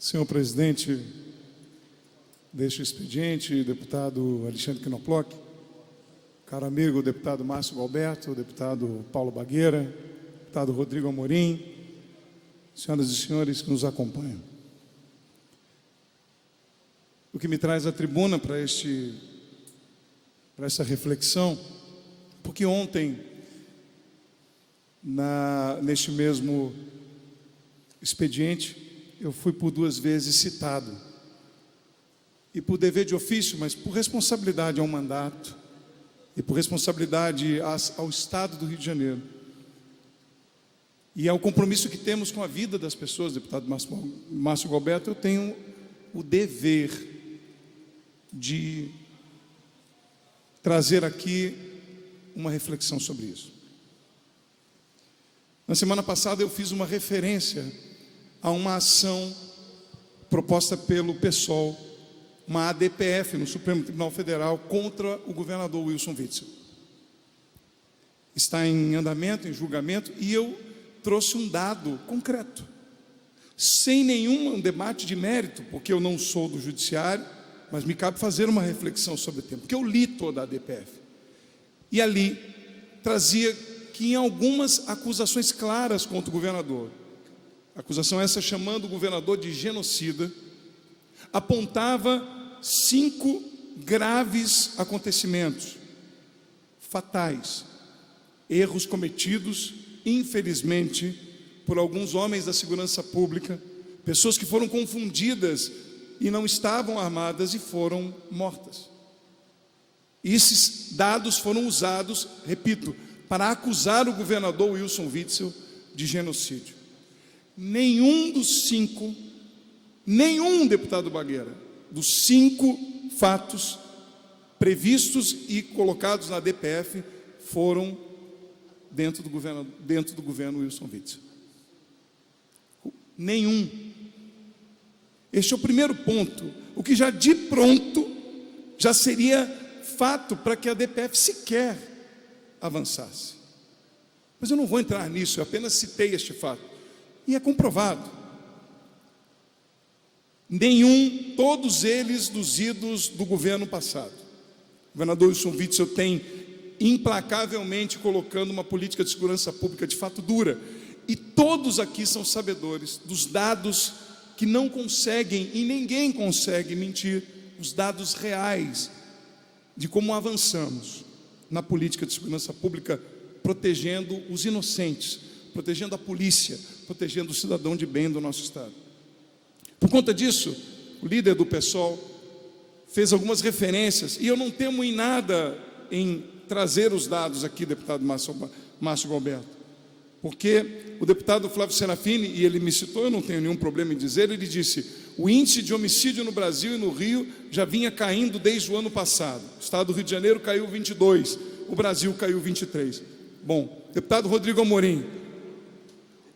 Senhor presidente deste expediente, deputado Alexandre Knoploch, caro amigo deputado Márcio Galberto, deputado Paulo Bagueira, deputado Rodrigo Amorim, senhoras e senhores que nos acompanham. O que me traz à tribuna para essa reflexão, porque ontem, neste mesmo expediente, eu fui por 2 vezes citado, e por dever de ofício, mas por responsabilidade ao mandato, e por responsabilidade ao Estado do Rio de Janeiro, e ao compromisso que temos com a vida das pessoas, deputado Márcio Galberto, eu tenho o dever de trazer aqui uma reflexão sobre isso. Na semana passada eu fiz uma referência a uma ação proposta pelo PSOL, uma ADPF no Supremo Tribunal Federal contra o governador Wilson Witzel. Está em andamento, em julgamento, e eu trouxe um dado concreto, sem nenhum debate de mérito, porque eu não sou do judiciário, mas me cabe fazer uma reflexão sobre o tema, porque eu li toda a ADPF, e ali trazia que em algumas acusações claras contra o governador, acusação essa chamando o governador de genocida, apontava 5 graves acontecimentos fatais, erros cometidos, infelizmente, por alguns homens da segurança pública, pessoas que foram confundidas e não estavam armadas e foram mortas. E esses dados foram usados, repito, para acusar o governador Wilson Witzel de genocídio. Nenhum dos 5, deputado Bagueira, dos 5 fatos previstos e colocados na DPF foram dentro do governo Wilson Witzel. Nenhum. Este é o primeiro ponto, o que já de pronto já seria fato para que a DPF sequer avançasse. Mas eu não vou entrar nisso, eu apenas citei este fato. E é comprovado. Nenhum, todos eles dos idos do governo passado. O governador Wilson Witzel tem implacavelmente colocando uma política de segurança pública de fato dura. E todos aqui são sabedores dos dados que não conseguem, e ninguém consegue mentir, os dados reais de como avançamos na política de segurança pública, protegendo os inocentes, protegendo a polícia, protegendo o cidadão de bem do nosso Estado. Por conta disso, o líder do PSOL fez algumas referências, e eu não temo em nada em trazer os dados aqui, deputado Márcio Galberto, porque o deputado Flávio Serafini, e ele me citou, eu não tenho nenhum problema em dizer, ele disse: o índice de homicídio no Brasil e no Rio já vinha caindo desde o ano passado. O Estado do Rio de Janeiro caiu 22, o Brasil caiu 23. Bom, deputado Rodrigo Amorim,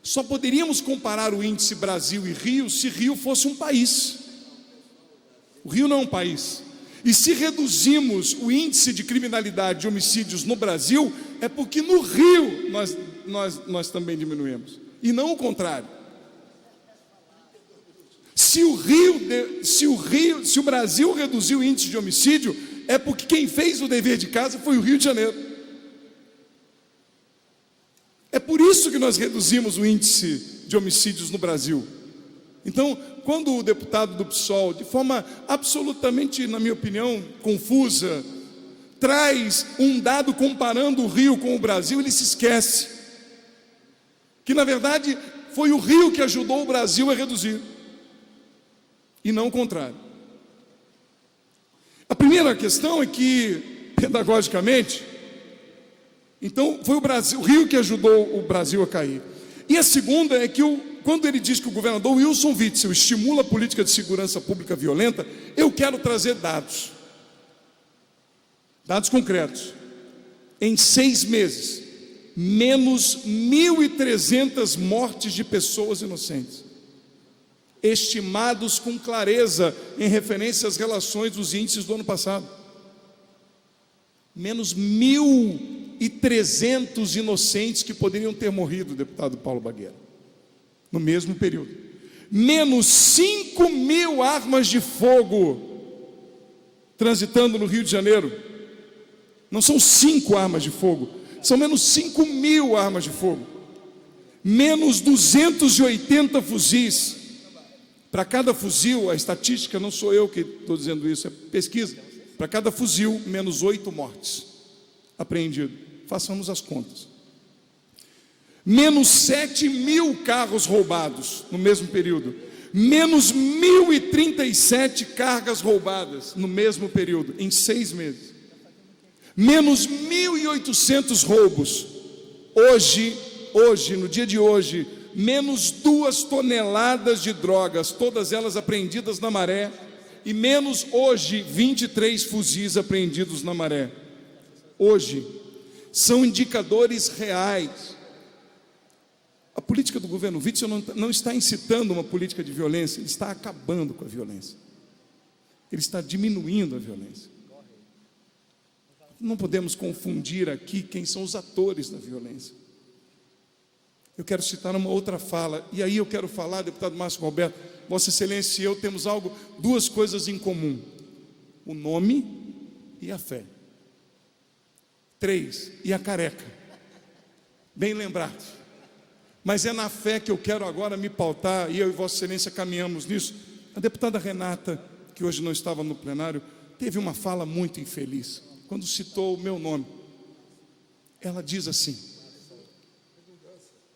só poderíamos comparar o índice Brasil e Rio se Rio fosse um país. O Rio não é um país. E se reduzimos o índice de criminalidade de homicídios no Brasil, é porque no Rio nós também diminuímos, e não o contrário. Se o Brasil reduziu o índice de homicídio, é porque quem fez o dever de casa foi o Rio de Janeiro. É por isso que nós reduzimos o índice de homicídios no Brasil. Então, quando o deputado do PSOL, de forma absolutamente, na minha opinião, confusa, traz um dado comparando o Rio com o Brasil, ele se esquece que, na verdade, foi o Rio que ajudou o Brasil a reduzir, e não o contrário. A primeira questão é que, pedagogicamente, então foi o Rio que ajudou o Brasil a cair. E a segunda é que, quando ele diz que o governador Wilson Witzel estimula a política de segurança pública violenta, eu quero trazer dados concretos. Em 6 meses, menos 1.300 mortes de pessoas inocentes, estimados com clareza em referência às relações dos índices do ano passado. Menos 1.300 inocentes que poderiam ter morrido, deputado Paulo Bagueira, no mesmo período. menos 5.000 armas de fogo transitando no Rio de Janeiro. Não são 5 armas de fogo, são menos 5.000 armas de fogo, menos 280 fuzis. Para cada fuzil, a estatística, não sou eu que estou dizendo isso, é pesquisa. Para cada fuzil, menos 8 mortes apreendido. Façamos as contas. Menos 7.000 carros roubados no mesmo período. Menos 1.037 cargas roubadas no mesmo período, em 6 meses. Menos 1.800 roubos. Hoje, no dia de hoje, menos 2 toneladas de drogas, todas elas apreendidas na Maré. E menos hoje, 23 fuzis apreendidos na Maré. Hoje, são indicadores reais. A política do governo Witzel não está incitando uma política de violência, ele está acabando com a violência. Ele está diminuindo a violência. Não podemos confundir aqui quem são os atores da violência. Eu quero citar uma outra fala, e aí eu quero falar, deputado Márcio Galberto, Vossa Excelência e eu temos duas coisas em comum: o nome e a fé. 3, e a careca. Bem lembrado. Mas é na fé que eu quero agora me pautar, e eu e Vossa Excelência caminhamos nisso. A deputada Renata, que hoje não estava no plenário, teve uma fala muito infeliz, quando citou o meu nome. Ela diz assim,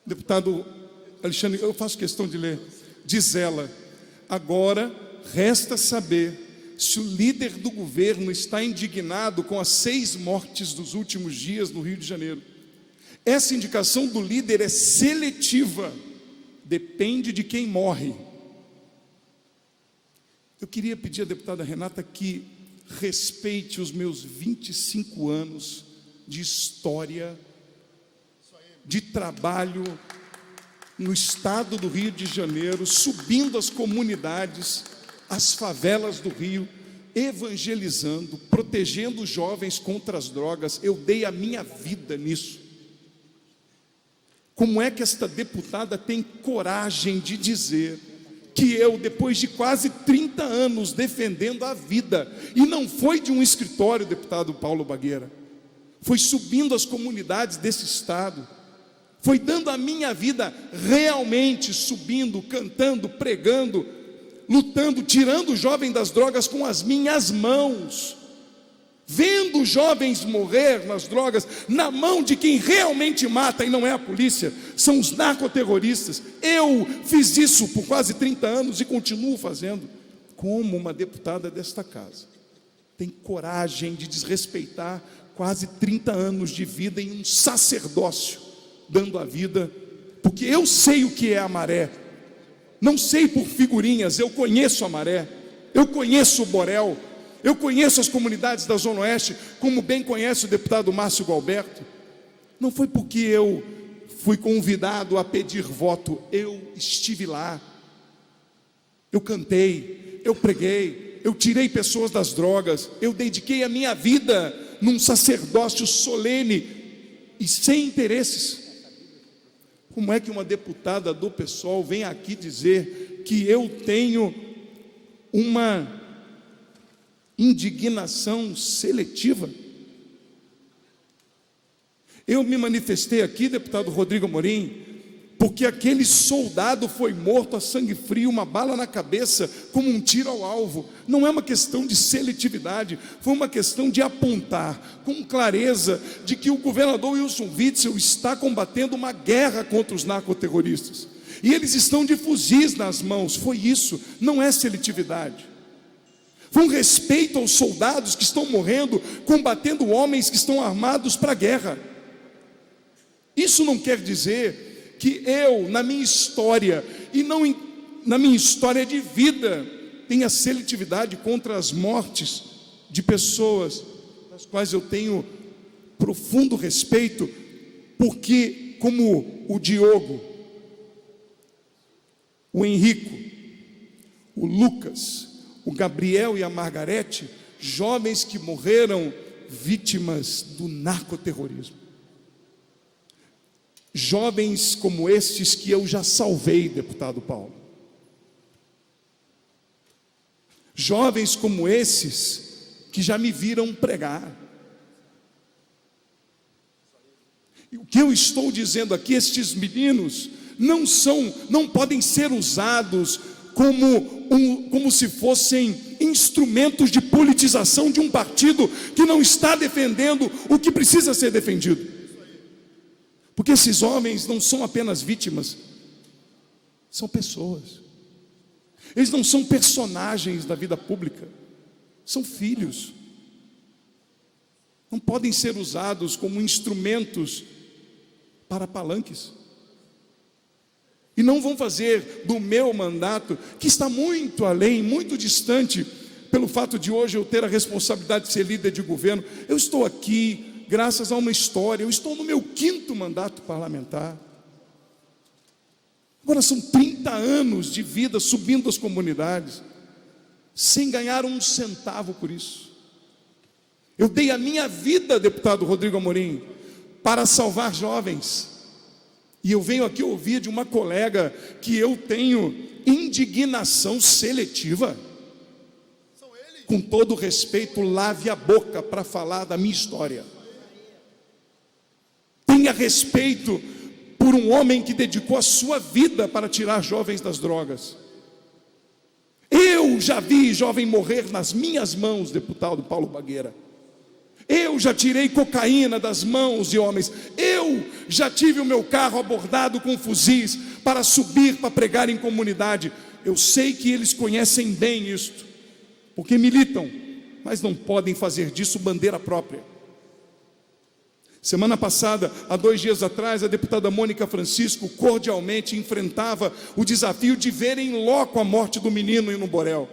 deputado Alexandre, eu faço questão de ler, diz ela: agora resta saber se o líder do governo está indignado com as 6 mortes dos últimos dias no Rio de Janeiro. Essa indicação do líder é seletiva, depende de quem morre. Eu queria pedir à deputada Renata que respeite os meus 25 anos de história, de trabalho no estado do Rio de Janeiro, subindo as comunidades, as favelas do Rio, evangelizando, protegendo os jovens contra as drogas. Eu dei a minha vida nisso. Como é que esta deputada tem coragem de dizer que eu, depois de quase 30 anos defendendo a vida, e não foi de um escritório, deputado Paulo Bagueira, foi subindo as comunidades desse estado, foi dando a minha vida realmente, subindo, cantando, pregando, lutando, tirando o jovem das drogas com as minhas mãos, vendo jovens morrer nas drogas, na mão de quem realmente mata, e não é a polícia, são os narcoterroristas. Eu fiz isso por quase 30 anos e continuo fazendo. Como uma deputada desta casa tem coragem de desrespeitar quase 30 anos de vida em um sacerdócio, dando a vida, porque eu sei o que é a Maré, não sei por figurinhas, eu conheço a Maré, eu conheço o Borel, eu conheço as comunidades da Zona Oeste, como bem conhece o deputado Márcio Galberto. Não foi porque eu fui convidado a pedir voto, eu estive lá, eu cantei, eu preguei, eu tirei pessoas das drogas, eu dediquei a minha vida num sacerdócio solene e sem interesses. Como é que uma deputada do PSOL vem aqui dizer que eu tenho uma indignação seletiva? Eu me manifestei aqui, deputado Rodrigo Amorim, porque aquele soldado foi morto a sangue frio, uma bala na cabeça, como um tiro ao alvo. Não é uma questão de seletividade, foi uma questão de apontar com clareza de que o governador Wilson Witzel está combatendo uma guerra contra os narcoterroristas, e eles estão de fuzis nas mãos. Foi isso, não é seletividade. Foi um respeito aos soldados que estão morrendo, combatendo homens que estão armados para a guerra. Isso não quer dizer que eu, na minha história, e não na minha história de vida, tenha seletividade contra as mortes de pessoas das quais eu tenho profundo respeito, porque, como o Diogo, o Henrico, o Lucas, o Gabriel e a Margarete, jovens que morreram vítimas do narcoterrorismo. Jovens como estes que eu já salvei, deputado Paulo. Jovens como esses que já me viram pregar. E o que eu estou dizendo aqui, estes meninos não podem ser usados como se fossem instrumentos de politização de um partido que não está defendendo o que precisa ser defendido. Porque esses homens não são apenas vítimas, são pessoas. Eles não são personagens da vida pública, são filhos. Não podem ser usados como instrumentos para palanques. E não vão fazer do meu mandato, que está muito além, muito distante, pelo fato de hoje eu ter a responsabilidade de ser líder de governo. Eu estou aqui graças a uma história, eu estou no meu 5º mandato parlamentar. Agora são 30 anos de vida subindo as comunidades, sem ganhar um centavo por isso. Eu dei a minha vida, deputado Rodrigo Amorim, para salvar jovens. E eu venho aqui ouvir de uma colega que eu tenho indignação seletiva. Com todo respeito, lave a boca para falar da minha história. Tenha respeito por um homem que dedicou a sua vida para tirar jovens das drogas. Eu já vi jovem morrer nas minhas mãos, deputado Paulo Bagueira. Eu já tirei cocaína das mãos de homens. Eu já tive o meu carro abordado com fuzis para subir, para pregar em comunidade. Eu sei que eles conhecem bem isto, porque militam, mas não podem fazer disso bandeira própria. Semana passada, há 2 dias atrás, a deputada Mônica Francisco cordialmente enfrentava o desafio de ver em loco a morte do menino no Borel.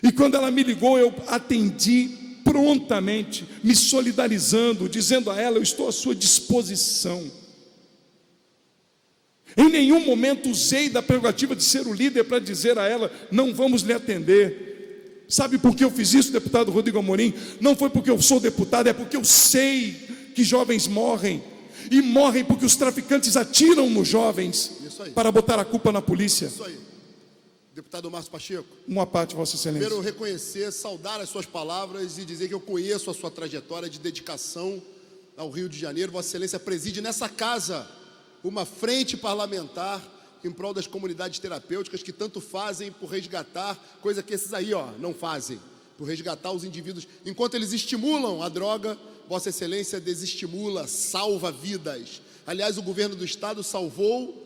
E quando ela me ligou, eu atendi prontamente, me solidarizando, dizendo a ela: eu estou à sua disposição. Em nenhum momento usei da prerrogativa de ser o líder para dizer a ela: não vamos lhe atender. Sabe por que eu fiz isso, deputado Rodrigo Amorim? Não foi porque eu sou deputado, é porque eu sei que jovens morrem, e morrem porque os traficantes atiram nos jovens para botar a culpa na polícia. Isso aí. Deputado Márcio Pacheco, uma parte, Vossa Excelência. Primeiro, reconhecer, saudar as suas palavras e dizer que eu conheço a sua trajetória de dedicação ao Rio de Janeiro. Vossa Excelência preside nessa casa uma frente parlamentar em prol das comunidades terapêuticas que tanto fazem por resgatar, coisa que esses aí não fazem, por resgatar os indivíduos. Enquanto eles estimulam a droga, Vossa Excelência desestimula, salva vidas. Aliás, o governo do Estado salvou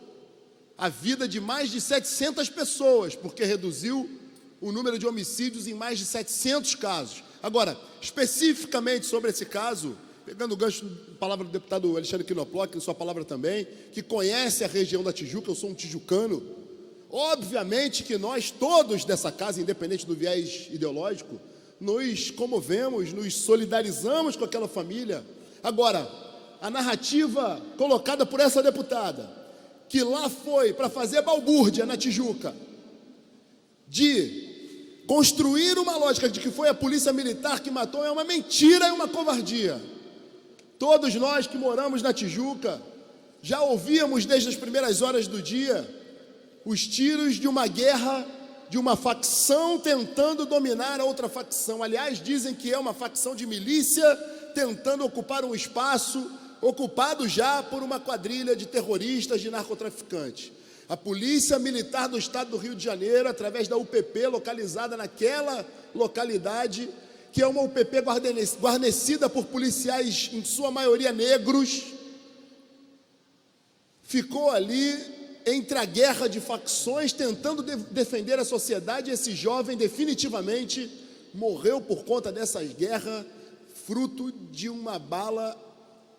a vida de mais de 700 pessoas, porque reduziu o número de homicídios em mais de 700 casos. Agora, especificamente sobre esse caso, pegando o gancho da palavra do deputado Alexandre Quinoploc, sua palavra também, que conhece a região da Tijuca, eu sou um tijucano. Obviamente que nós todos dessa casa, independente do viés ideológico, nos comovemos, nos solidarizamos com aquela família. Agora, a narrativa colocada por essa deputada, que lá foi para fazer balbúrdia na Tijuca, de construir uma lógica de que foi a polícia militar que matou, é uma mentira, é uma covardia. Todos nós que moramos na Tijuca já ouvíamos desde as primeiras horas do dia os tiros de uma guerra, de uma facção tentando dominar a outra facção. Aliás, dizem que é uma facção de milícia tentando ocupar um espaço ocupado já por uma quadrilha de terroristas, de narcotraficantes. A Polícia Militar do Estado do Rio de Janeiro, através da UPP, localizada naquela localidade, que é uma UPP guarnecida por policiais, em sua maioria negros, ficou ali entre a guerra de facções, tentando defender a sociedade. Esse jovem definitivamente morreu por conta dessa guerra, fruto de uma bala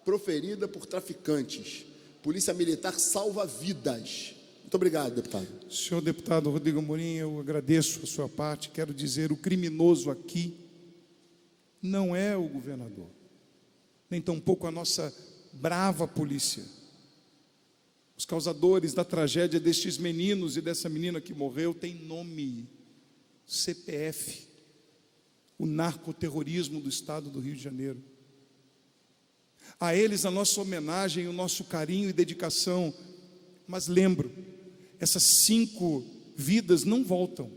proferida por traficantes. Polícia Militar salva vidas. Muito obrigado, deputado. Senhor deputado Rodrigo Amorim, eu agradeço a sua parte. Quero dizer, o criminoso aqui não é o governador, nem tampouco a nossa brava polícia. Os causadores da tragédia destes meninos e dessa menina que morreu têm nome, CPF, o narcoterrorismo do Estado do Rio de Janeiro. A eles a nossa homenagem, o nosso carinho e dedicação. Mas lembro, essas 5 vidas não voltam.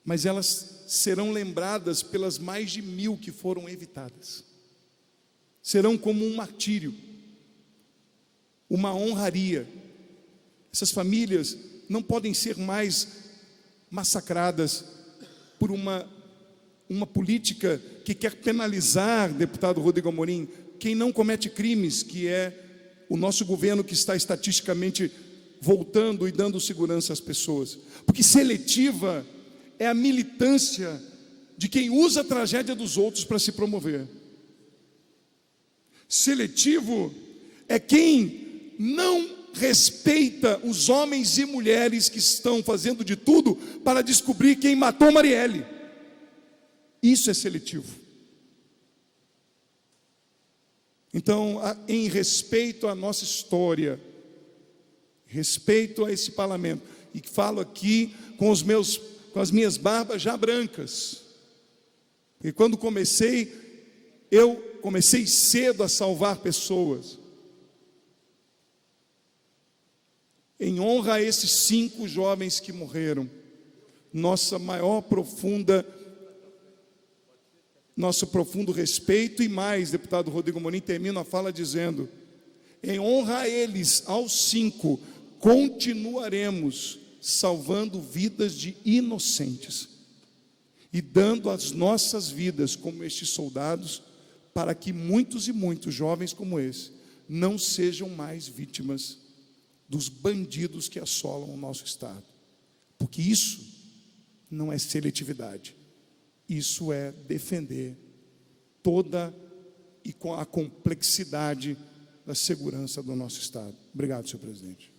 mas elas serão lembradas pelas mais de 1000 que foram evitadas. Serão como um martírio, uma honraria. Essas famílias não podem ser mais massacradas por uma política que quer penalizar, deputado Rodrigo Amorim, quem não comete crimes, que é o nosso governo, que está estatisticamente voltando e dando segurança às pessoas. Porque seletiva é a militância de quem usa a tragédia dos outros para se promover. Seletivo é quem não respeita os homens e mulheres que estão fazendo de tudo para descobrir quem matou Marielle. Isso é seletivo. Então, em respeito à nossa história, respeito a esse parlamento, e falo aqui com as minhas barbas já brancas, porque quando eu comecei cedo a salvar pessoas, em honra a esses 5 jovens que morreram, nosso profundo respeito, e mais, deputado Rodrigo Amorim, termino a fala dizendo, em honra a eles, aos 5, continuaremos salvando vidas de inocentes e dando as nossas vidas como estes soldados, para que muitos e muitos jovens como esse não sejam mais vítimas dos bandidos que assolam o nosso Estado. Porque isso não é seletividade, isso é defender toda e com a complexidade da segurança do nosso Estado. Obrigado, senhor presidente.